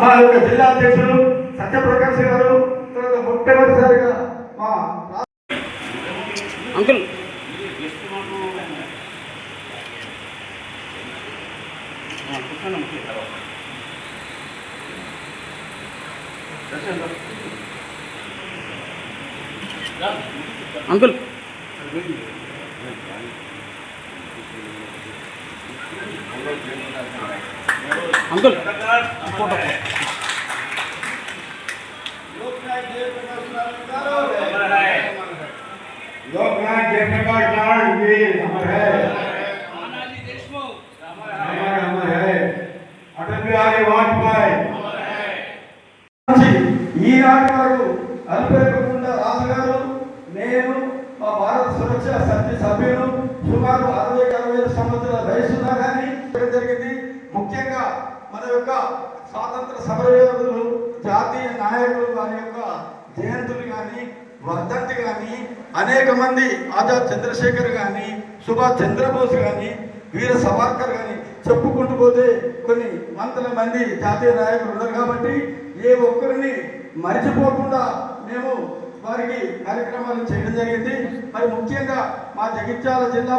మా యొక్క జిల్లా అధ్యక్షులు సత్యప్రకాష్ గారు, తర్వాత మొట్టమొదటిసారిగా మా uncle uncle uncle photo Loknath Jayaprakash Narayan ji अमर है, अमर है। अटल बिहारी वाजपेयी ఈ నాటి వరకు అనుపెరగకుండా రాజుగారు, నేను మా భారత సురక్ష సమితి సభ్యులు సుమారు 60-65 సంవత్సరాల వయసున్నా కానీ జరిగింది. ముఖ్యంగా మన యొక్క స్వాతంత్ర సమరయోధులు, జాతీయ నాయకులు వారి యొక్క జయంతులు కానీ, వర్ధంతి కానీ, అనేక మంది ఆజాద్ చంద్రశేఖర్ కానీ, సుభాష్ చంద్రబోస్ కానీ, వీర సవార్కర్ కానీ చెప్పుకుంటూ పోతే కొన్ని వందల మంది జాతీయ నాయకులు ఉన్నారు. కాబట్టి ఏ ఒక్కరిని మరిచిపోకుండా మేము వారికి కార్యక్రమాలు చేయడం జరిగింది. మరి ముఖ్యంగా మా జగిత్యాల జిల్లా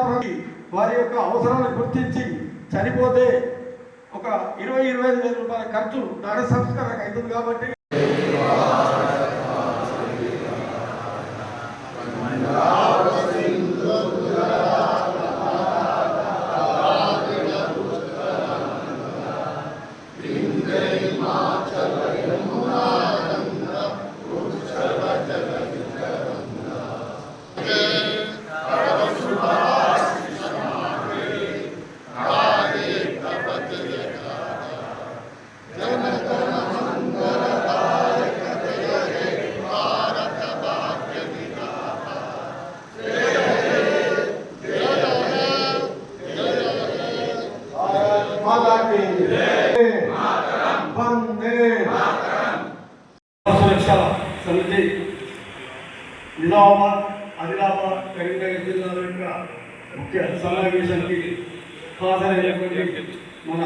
వారి యొక్క అవసరాలను గుర్తించి చనిపోతే ఒక 20-25 వేల రూపాయల ఖర్చు దాడ సంస్కారానికి అవుతుంది. కాబట్టి సురక్ష సమితి నిజామాబాద్, ఆదిలాబాద్, కరీంనగర్ జిల్లాల యొక్క ముఖ్య సమావేశానికి హాజరైనటువంటి మన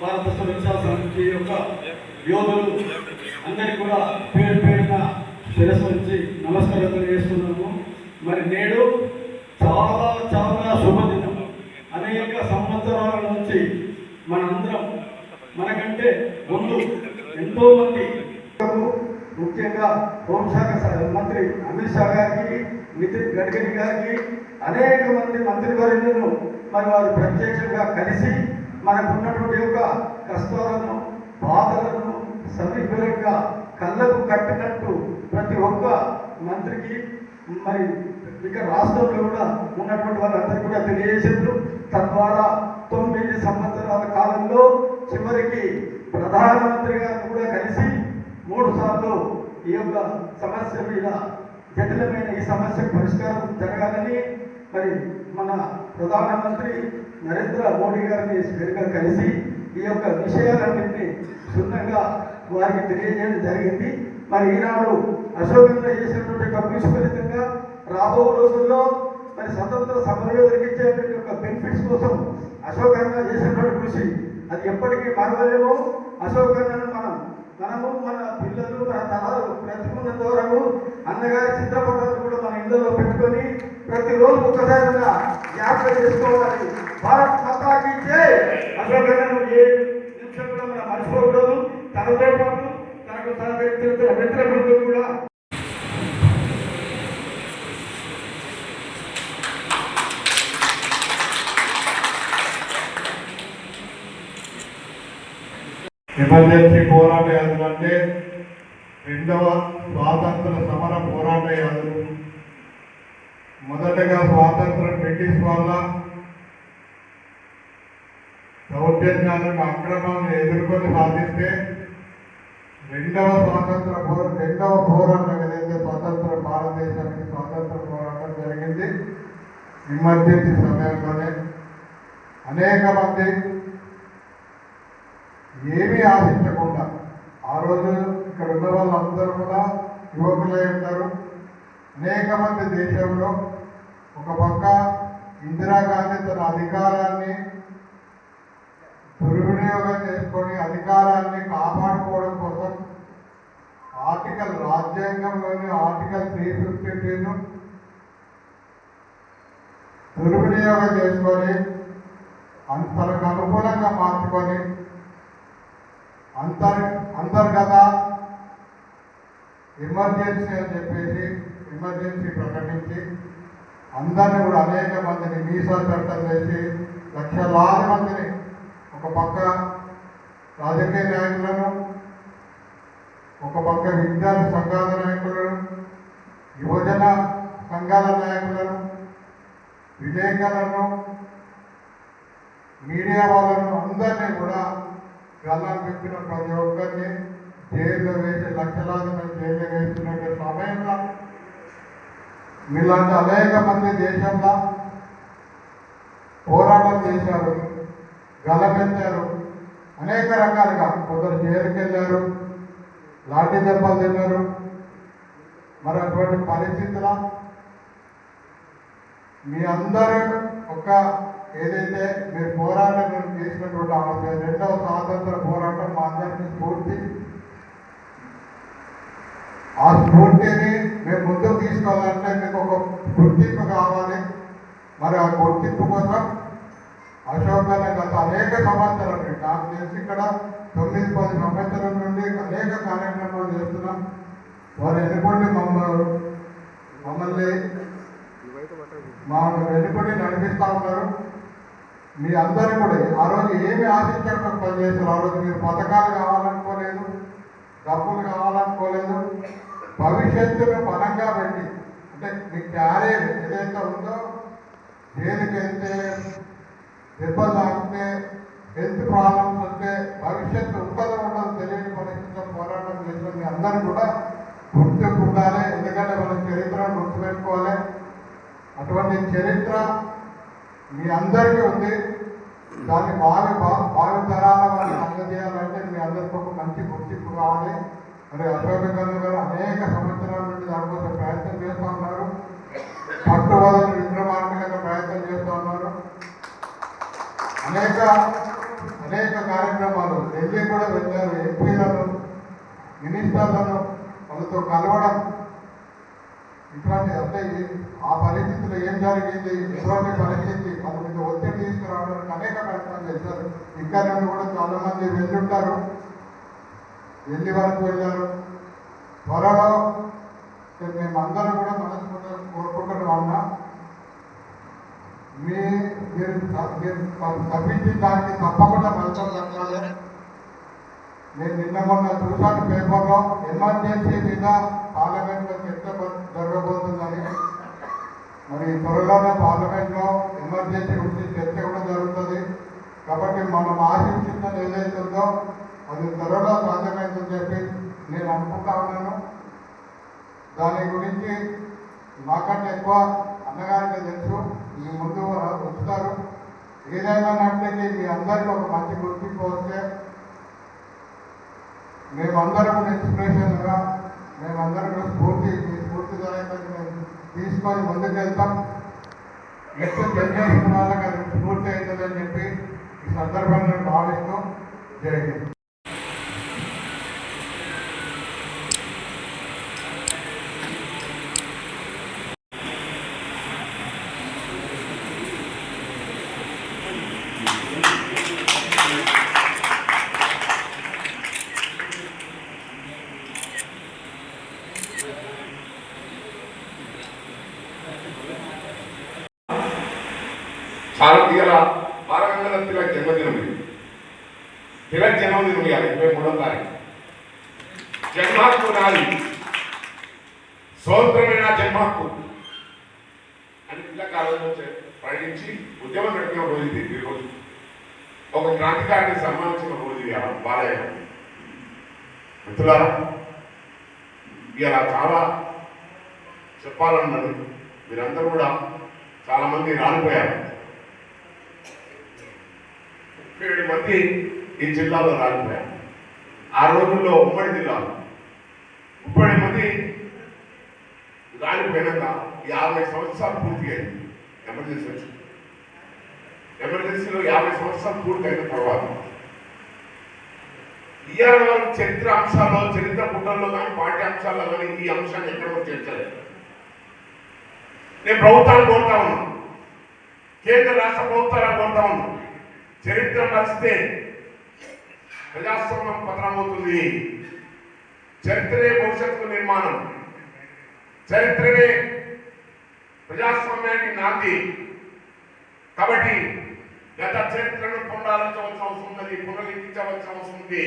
భారత సురక్ష సమితి యొక్క యోధులు అందరికీ కూడా పేరు పేరున శిరస్సు నుంచి నమస్కారం తెలియజేస్తున్నాము. మరి నేడు చాలా చాలా శుభదినం. అనేక సంవత్సరాల నుంచి మనందరం మనకంటే ముందు ఎంతో మంది, ముఖ్యంగా హోంశాఖ మంత్రి అమిత్ షా గారికి, నితిన్ గడ్కరీ గారికి, అనేక మంది మంత్రివర్యులను మరి వారు ప్రత్యక్షంగా కలిసి మనకున్నటువంటి యొక్క కష్టాలను, బాధలను సవివరంగా కళ్ళకు కట్టినట్టు ప్రతి ఒక్క మంత్రికి, మరి ఇక రాష్ట్రంలో కూడా ఉన్నటువంటి వాళ్ళందరికీ కూడా తెలియజేసారు. తద్వారా 9 సంవత్సరాల కాలంలో చివరికి ప్రధానమంత్రి గారిని కూడా కలిసి 3 సార్లు ఈ యొక్క సమస్య మీద, జటిలమైన ఈ సమస్యకు పరిష్కారం జరగాలని మరి మన ప్రధానమంత్రి నరేంద్ర మోడీ గారిని స్పీకర్గా కలిసి ఈ యొక్క విషయాలన్నింటినీ క్షుణ్ణంగా వారికి తెలియజేయడం జరిగింది. మరి ఈనాడు అశోకంగా చేసినటువంటి కృషి ఫలితంగా రాబో రోజుల్లో మరి స్వతంత్ర సమరయోధులకు ఇచ్చేటువంటి యొక్క బెనిఫిట్స్ కోసం అశోకంగా చేసినటువంటి కృషి అది ఎప్పటికీ మరవలేము. అశోకన్నను మనము మన పిల్లలు, మన తరాలు బ్రతుకున్నంత వరకు అన్నగారి చిత్రపటాలు కూడా మన ఇళ్లలో పెట్టుకొని ప్రతిరోజు ఒక్కసారిగా జ్ఞాపకం చేసుకోవాలి. భారత్ మాతాకి జై. అశోకన్నను ఏ నిమిషం కూడా మనం మర్చిపోకూడదు. తనతో పాటు తనకు సహకరించిన మిత్రులు కూడా ఎమర్జెన్సీ పోరాట యాదులు అంటే 2వ స్వాతంత్ర సమర పోరాట యాదులు. మొదటగా స్వాతంత్రం బ్రిటిష్ వాళ్ళ దౌర్జన్యాలను, అక్రమాలను ఎదుర్కొని సాధిస్తే 2వ పోరాటం ఏదైతే స్వతంత్ర భారతదేశానికి స్వాతంత్ర పోరాటం జరిగింది. ఎమర్జెన్సీ సమయంలోనే అనేక మంది ఏమీ ఆశించకుండా, ఆ రోజు ఇక్కడ ఉన్న వాళ్ళందరూ కూడా యువకులై ఉంటారు. అనేక మంది దేశంలో ఒక పక్క ఇందిరాగాంధీ తన అధికారాన్ని దుర్వినియోగం చేసుకొని అధికారాన్ని కాపాడుకోవడం ఆర్టికల్ 352 దుర్వినియోగం చేసుకొని తనకు అనుకూలంగా మార్చుకొని అంతర్గత ఎమర్జెన్సీ అని చెప్పేసి ఎమర్జెన్సీ ప్రకటించి అందరినీ కూడా అనేక మందిని మీసా చట్టం చేసి లక్షలాది మందిని ఒక పక్క రాజకీయ నాయకులను, ఒక పక్క విద్యార్థి సంఘాల నాయకులను, యువజన సంఘాల నాయకులను, విలేకరులను, మీడియా వాళ్ళను అందరినీ కూడా గల్లాలు పెట్టిన ప్రతి ఒక్కరిని జైల్లో వేసి లక్షలాది మంది జైల్లో వేస్తున్న సమయంలో మీలాంటి అనేక మంది దేశంలో పోరాటం చేశారు, గలమెత్తారు, అనేక రకాలుగా కొందరు జైలుకి వెళ్ళారు, లాఠీ దెబ్బలు తిన్నారు. మరి అటువంటి పరిస్థితుల మీ అందరూ ఒక ఏదైతే మీరు పోరాటం చేసినటువంటి రెండవ స్వాతంత్ర పోరాటం మా అందరికీ స్ఫూర్తి. ఆ స్ఫూర్తిని మేము ముందుకు తీసుకోవాలంటే మీకు ఒక గుర్తింపు కావాలి. మరి ఆ గుర్తింపు కోసం అశోక్ అనే గత అనేక సంవత్సరాలు నాకు తెలిసి ఇక్కడ 9-10 సంవత్సరాల నుండి అనేక కార్యక్రమాలు చేస్తున్నాం. వారు ఎన్నుకొని మమ్మల్ని వెనుకొని నడిపిస్తూ ఉన్నారు. మీ అందరూ కూడా ఆ రోజు ఏమి ఆశించకుండా పనిచేస్తారు. ఆ రోజు మీరు పథకాలు కావాలనుకోలేదు, డబ్బులు కావాలనుకోలేదు. భవిష్యత్తును బలంగా పెట్టి అంటే మీ క్యారియర్ ఏదైతే ఉందో, జైలుకి వెళ్తే దెబ్బలు తాకితే హెల్త్ ప్రాబ్లమ్స్ వస్తే భవిష్యత్తు ఉంటుందో ఉండదు తెలియని పరిస్థితుల్లో పోరాటం చేసిన మీ అందరూ కూడా గుర్తుకుండాలి. ఎందుకంటే మన చరిత్రను గుర్తుపెట్టుకోవాలి. అటువంటి చరిత్ర మీ అందరికీ ఉంది. దాన్ని భావి తరాల వాళ్ళని అందజేయాలంటే మీ అందరికీ ఒక మంచి గుర్తింపు కావాలి. మరి అశోక్ గన్ను గారు అనేక సంవత్సరాల నుండి దానికోసం ప్రయత్నం చేస్తూ ఉన్నారు. పట్టువదలని విక్రమార్కంగా ప్రయత్నం చేస్తూ ఉన్నారు. అనేక కార్యక్రమాలు ఢిల్లీ కూడా వెళ్ళారు. ఎంపీలను, మినిస్టర్లను వాళ్ళతో కలవడం, ఇటువంటి అంటే ఆ పరిస్థితుల్లో ఏం జరిగింది, ఎటువంటి పరిస్థితి వాళ్ళ మీద ఒత్తిడి తీసుకురావడానికి అనేక ప్రయత్నాలు చేశారు. ఇక్కడ నుండి కూడా చాలా మంది వెళ్ళుంటారు, ఢిల్లీ వరకు వెళ్ళారు. త్వరలో మేమందరం కూడా మనస్ఫూర్తిగా కోరుకుంటున్నాం అన్నా, మీరు తప్పించిన దానికి తప్పకుండా ఫలితం దక్కాలి. నేను నిన్న మొన్న చూశాను పేపర్లో ఎమర్జెన్సీ మీద పార్లమెంట్లో చర్చ జరగబోతుందని. మరి త్వరలోనే పార్లమెంట్లో ఎమర్జెన్సీ గురించి చర్చ కూడా జరుగుతుంది. కాబట్టి మనం ఆశించిందని ఏదైతే ఉందో అది త్వరలో సాధ్యమైందని చెప్పి నేను అనుకుంటా ఉన్నాను. దాని గురించి నాకంటే ఎక్కువ అన్నగారికి తెలుసు. మీ ముందు వస్తారు. ఏదైనా నాటికి మీ అందరికీ ఒక మంచి గుర్తింపు వస్తే మేమందరం ఇన్స్పిరేషన్గా, మేమందరం స్ఫూర్తిదాయకంగా మేము తీసుకొని ముందుకెళ్తాం. నెక్స్ట్ జనరేషన్ వాళ్ళకి అది స్ఫూర్తి అవుతుందని చెప్పి ఈ సందర్భంగా భావిస్తూ జై హింద్. భారతీయుల బాలగంగాధర తిలక్ జన్మదినం ఇది. తిలక్ జన్మదినం ఇవాళ 23వ తారీఖు. జన్మహక్కు నాది, స్వతంత్రమైన జన్మహక్కు అని తిలక్ ఆలోచన ప్రకటించి ఉద్యమం నడిపిన రోజు ఇది. ఈరోజు ఒక క్రాంతికారిని సన్మానించిన రోజు ఇవాళ బాలయ్య. మిత్రులారా, ఇవాళ చాలా చెప్పాలన్నది. మీరందరూ కూడా చాలా మంది రాలిపోయారు. 37 మంది ఈ జిల్లాలో రాలిపోయారు. ఆ రోజుల్లో ఉమ్మడి జిల్లాలో 30 మంది రాలిపోయినాక 50 సంవత్సరాలు పూర్తి అయింది. ఎమర్జెన్సీ వచ్చి ఎమర్జెన్సీలో 50 సంవత్సరాలు పూర్తి అయిన తర్వాత ఇవాళ వరకు చరిత్ర అంశాల్లో, చరిత్ర పుటల్లో కానీ పాఠ్యాంశాల్లో కానీ ఈ అంశాన్ని ఎక్కడో చేర్చలేదు. నేను ప్రభుత్వాన్ని కోరుతా ఉన్నాను, కేంద్ర రాష్ట్ర ప్రభుత్వాలను కోరుతా ఉన్నాను, చరిత్ర మరిస్తే ప్రజాస్వామ్యం పతనమవుతుంది. చరిత్రనే భవిష్యత్తు నిర్మాణం, చరిత్రనే ప్రజాస్వామ్యానికి నాంది. కాబట్టి గత చరిత్రను పునరాలోచించవలసిన అవసరం ఉన్నది, పునర్లిఖించవలసిన అవసరం ఉంది.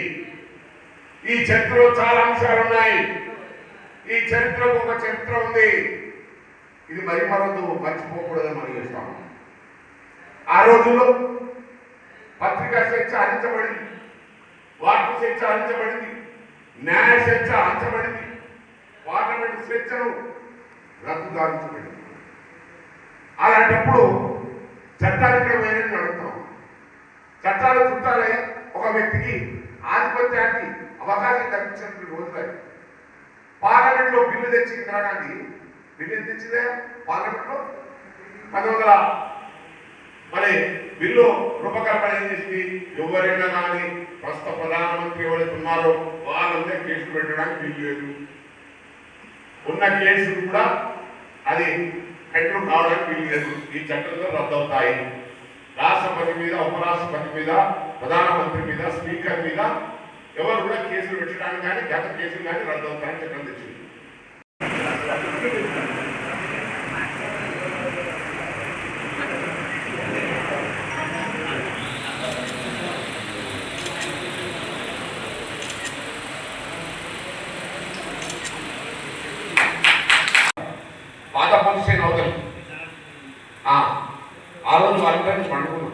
ఈ చరిత్రలో చాలా అంశాలు ఉన్నాయి. ఈ చరిత్రకు ఒక చరిత్ర ఉంది. ఇది మరి మర్చిపోకూడదని మనం చేస్తాం. ఆ రోజుల్లో పత్రికా స్వేచ్ఛ హరించబడింది, వార్త స్వేచ్ఛ హరించబడింది, న్యాయ స్వేచ్ఛ హరించబడింది, పార్లమెంట్ స్వేచ్ఛను రద్దుదారించబడింది. అలాంటప్పుడు చట్టాలు ఇక్కడ వేరే నడుస్తాం. చట్టాలు చుట్టాలే ఒక వ్యక్తికి ఆధిపత్యానికి అవకాశం కల్పించినటువంటి రోజులే. పార్లమెంట్లో బిల్లు తెచ్చి ఇందిరాగాంధీ బిల్లు తెచ్చిందే పార్లమెంట్లో 1900 మరి బిల్లు రూపకల్పన ఏం చేసింది, ఎవరైనా కానీ ప్రస్తుత ప్రధానమంత్రి ఎవరైతే ఉన్నారో వాళ్ళంతా కేసులు పెట్టడానికి బిల్లు లేదు. ఉన్న కేసులు కూడా అది ఎట్లు కావడానికి వీలు లేదు. ఈ చట్టంలో రద్దవుతాయి. రాష్ట్రపతి మీద, ఉపరాష్ట్రపతి మీద, ప్రధానమంత్రి మీద, స్పీకర్ మీద ఎవరు కూడా కేసులు పెట్టడానికి కానీ గత కేసులు కానీ రద్దవుతాయని చట్టం తెచ్చింది. పాత పొజిషన్ అవుతాయి. ఆ రోజు వాళ్ళందరినీ పండుకున్నాం.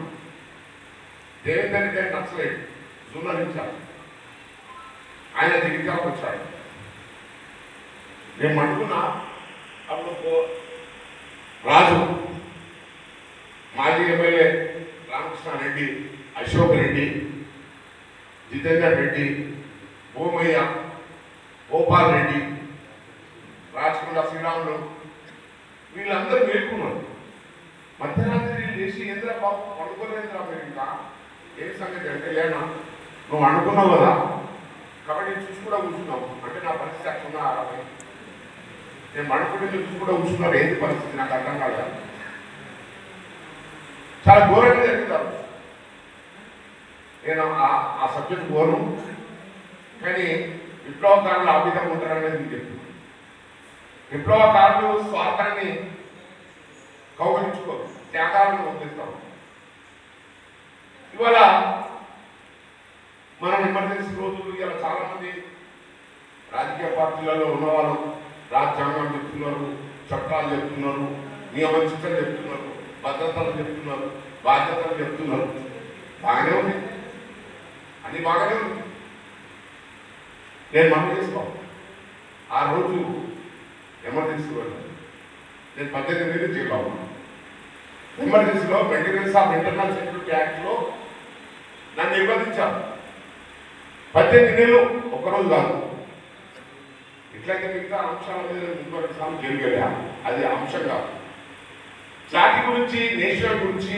దేవేందర్ రెడ్డి నచ్చలేదు, జూలరించారు. ఆయన దిగిరికి వచ్చాడు. నేను పండుకున్నా. అప్పుడు రాజు, మాజీ ఎమ్మెల్యే రామకృష్ణారెడ్డి, అశోక్ రెడ్డి, జితేందర్ రెడ్డి, భూమయ్య, గోపాల్ రెడ్డి, రాజకొండ శ్రీరాములు వీళ్ళందరూ మేల్కున్నారు. మధ్యరాత్రి లేచి ఏంద్రా బాబు పండుకోలేదురా మీరు ఇంకా ఏ సంగతి అంటే, లేనా నువ్వు అనుకున్నావు కదా కాబట్టి చూసి కూడా కూర్చున్నావు అంటే నా పరిస్థితి అట్లా ఆరామై నేను పండుకుంటే చూసి కూడా కూర్చున్నారు. ఏంటి పరిస్థితి నాకు అర్థం కాదు. చాలా ఘోరంగా జరుగుతారు. నేను ఆ సబ్జెక్ట్ ఘోరం, కానీ విప్లవకారులు ఆ విధంగా ఉంటారనేది మీకు చెప్తున్నాను. విప్లవకారులు స్వార్థాన్ని కౌగలించుకోరు, త్యాగాలను వదిలిస్తారు. ఇవాళ మనం ఎమర్జెన్సీ రోజులు ఇలా చాలా మంది రాజకీయ పార్టీలలో ఉన్నవాళ్ళు రాజ్యాంగం చెప్తున్నారు, చట్టాలు చెప్తున్నారు, నియమనిష్టలు చెప్తున్నారు, భద్రతలు చెప్తున్నారు, బాధ్యతలు చెప్తున్నారు. బాగానే ఉంది, అది బాగానే ఉంది. నేను మనం చేస్తాం. ఆ రోజు ఎమర్జెన్సీ వెళ్ళాను. నేను 18 నెలలు జైల్లో ఉన్నాను. ఎమర్జెన్సీలో మెయింటెనెన్స్ ఆఫ్ ఇంటర్నల్ సెక్యూరిటీ యాక్ట్లో నన్ను నిర్బంధించారు. 18 నెలలు ఒక్కరోజు కాదు. ఇట్లాగే మిగతా అంశాల మీద ఇంకొకటి సార్లు జైలుకెళ్ళా. అది అంశం కాదు. జాతి గురించి, నేషన్ గురించి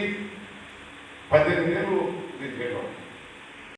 18 నెలలు నేను జైల్లో